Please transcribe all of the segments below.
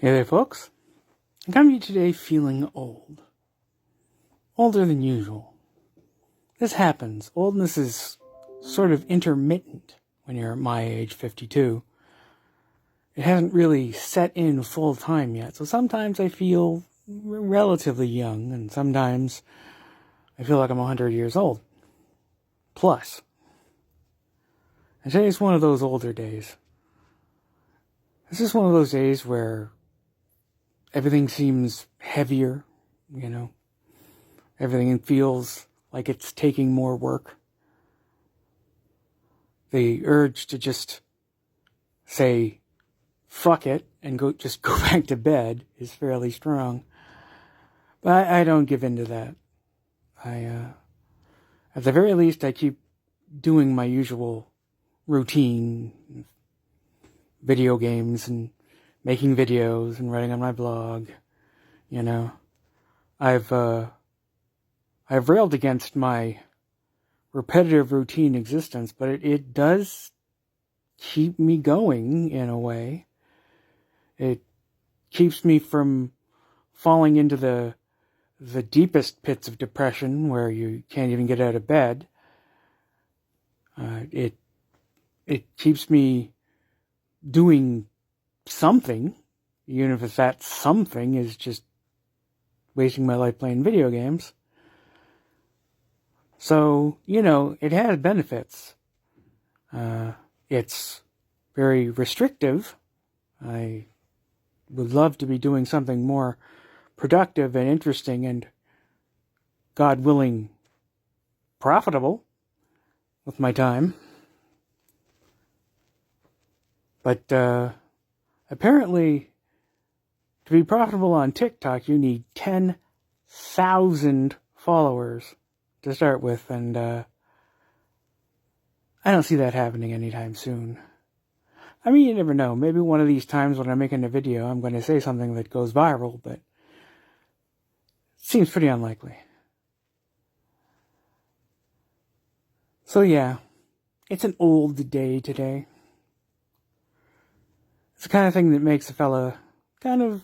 Hey there, folks. I'm coming to you today feeling old. Older than usual. This happens. Oldness is sort of intermittent when you're at my age, 52. It hasn't really set in full time yet, so sometimes I feel relatively young, and sometimes I feel like I'm 100 years old. Plus. And today's one of those older days. This is one of those days where everything seems heavier, Everything feels like it's taking more work. The urge to just say, fuck it, and go back to bed is fairly strong. But I don't give in to that. At the very least, I keep doing my usual routine, video games and making videos and writing on my blog. I've railed against my repetitive routine existence, but it does keep me going in a way. It keeps me from falling into the deepest pits of depression where you can't even get out of bed. It keeps me doing something, even if that something is just wasting my life playing video games. So, it has benefits. It's very restrictive. I would love to be doing something more productive and interesting and, God willing, profitable with my time. But apparently, to be profitable on TikTok, you need 10,000 followers to start with, and I don't see that happening anytime soon. I mean, you never know. Maybe one of these times when I'm making a video, I'm going to say something that goes viral, but it seems pretty unlikely. So yeah, it's an old day today. It's the kind of thing that makes a fella kind of,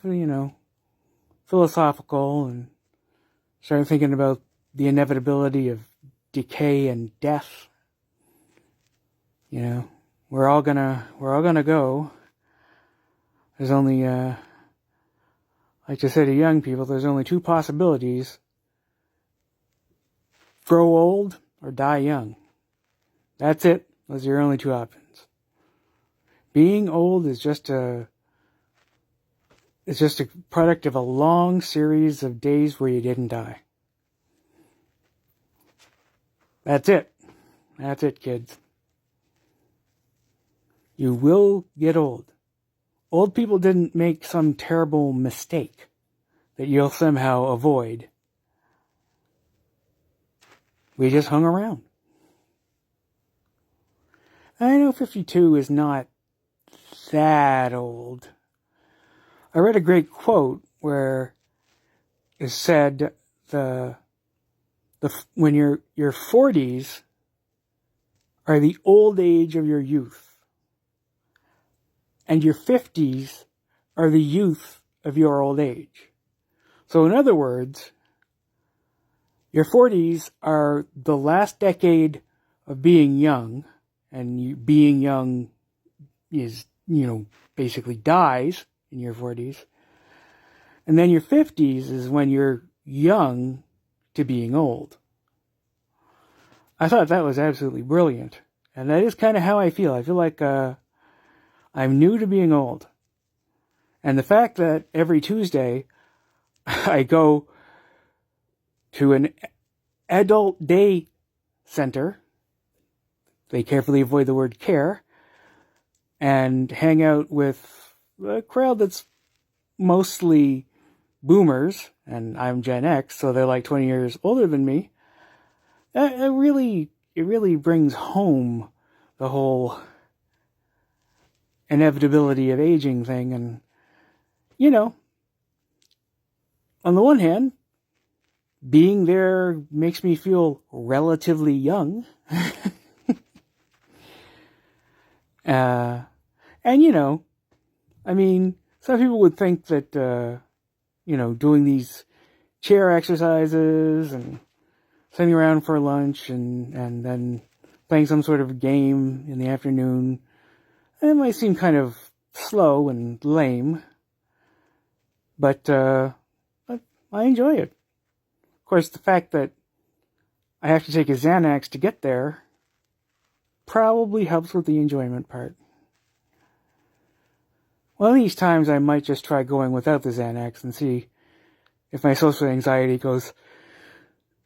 philosophical and start thinking about the inevitability of decay and death. We're all gonna go. There's only, like I say to young people, there's only two possibilities: grow old or die young. That's it. Those are your only two options. Being old is just a product of a long series of days where you didn't die. That's it. That's it, kids. You will get old. Old people didn't make some terrible mistake that you'll somehow avoid. We just hung around. I know 52 is not that old. I read a great quote where it said when your 40s are the old age of your youth, and your 50s are the youth of your old age. So in other words, your 40s are the last decade of being young, and being young is, basically dies in your 40s. And then your 50s is when you're young to being old. I thought that was absolutely brilliant. And that is kind of how I feel. I feel like I'm new to being old. And the fact that every Tuesday I go to an adult day center, they carefully avoid the word care, and hang out with a crowd that's mostly boomers, and I'm Gen X, so they're like 20 years older than me. It really brings home the whole inevitability of aging thing. And, on the one hand, being there makes me feel relatively young. And, some people would think that, doing these chair exercises and sitting around for lunch and then playing some sort of game in the afternoon, it might seem kind of slow and lame, but I enjoy it. Of course, the fact that I have to take a Xanax to get there probably helps with the enjoyment part. One of these times I might just try going without the Xanax and see if my social anxiety goes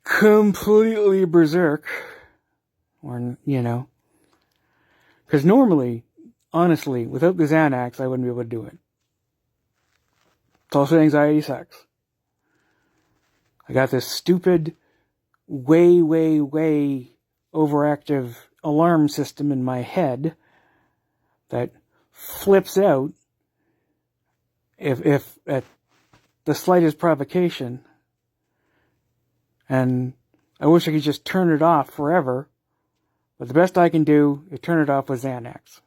completely berserk. Or, because normally, honestly, without the Xanax, I wouldn't be able to do it. Social anxiety sucks. I got this stupid, way overactive alarm system in my head that flips out if at the slightest provocation. And I wish I could just turn it off forever. But the best I can do is turn it off with Xanax.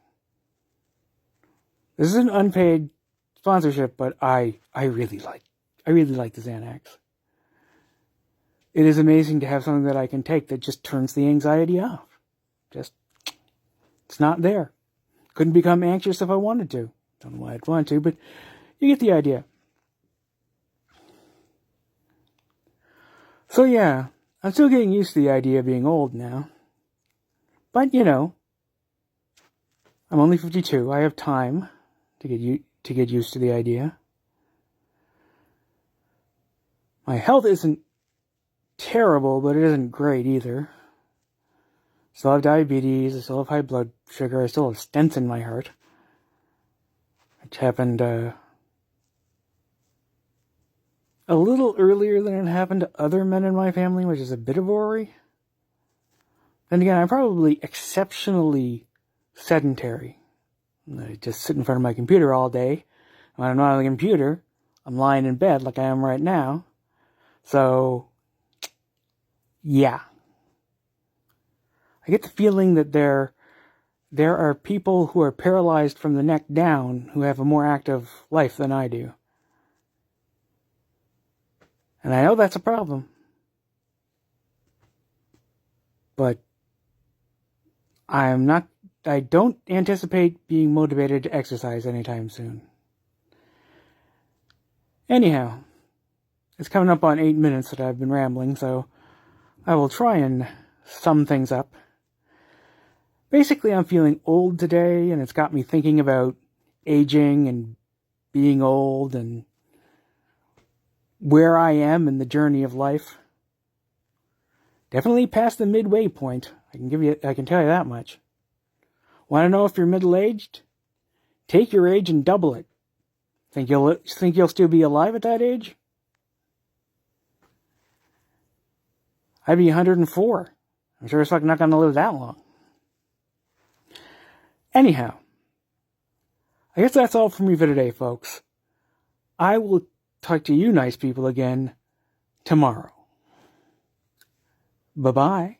This is an unpaid sponsorship, but I really like the Xanax. It is amazing to have something that I can take that just turns the anxiety off. It's not there. Couldn't become anxious if I wanted to. Don't know why I'd want to, but you get the idea. So yeah, I'm still getting used to the idea of being old now. But, I'm only 52. I have time to get used to the idea. My health isn't terrible, but it isn't great either. I still have diabetes. I still have high blood sugar. I still have stents in my heart, which happened a little earlier than it happened to other men in my family, which is a bit of a worry. Then again, I'm probably exceptionally sedentary. I just sit in front of my computer all day. When I'm not on the computer, I'm lying in bed like I am right now. So, yeah. I get the feeling that there are people who are paralyzed from the neck down who have a more active life than I do. And I know that's a problem. But I don't anticipate being motivated to exercise anytime soon. Anyhow, it's coming up on 8 minutes that I've been rambling, so I will try and sum things up. Basically, I'm feeling old today, and it's got me thinking about aging and being old and where I am in the journey of life. Definitely past the midway point. I can tell you that much. Want to know if you're middle-aged? Take your age and double it. Think you'll still be alive at that age? I'd be 104. I'm sure as fuck not gonna live that long. Anyhow, I guess that's all from me for today, folks. I will talk to you nice people again tomorrow. Bye-bye.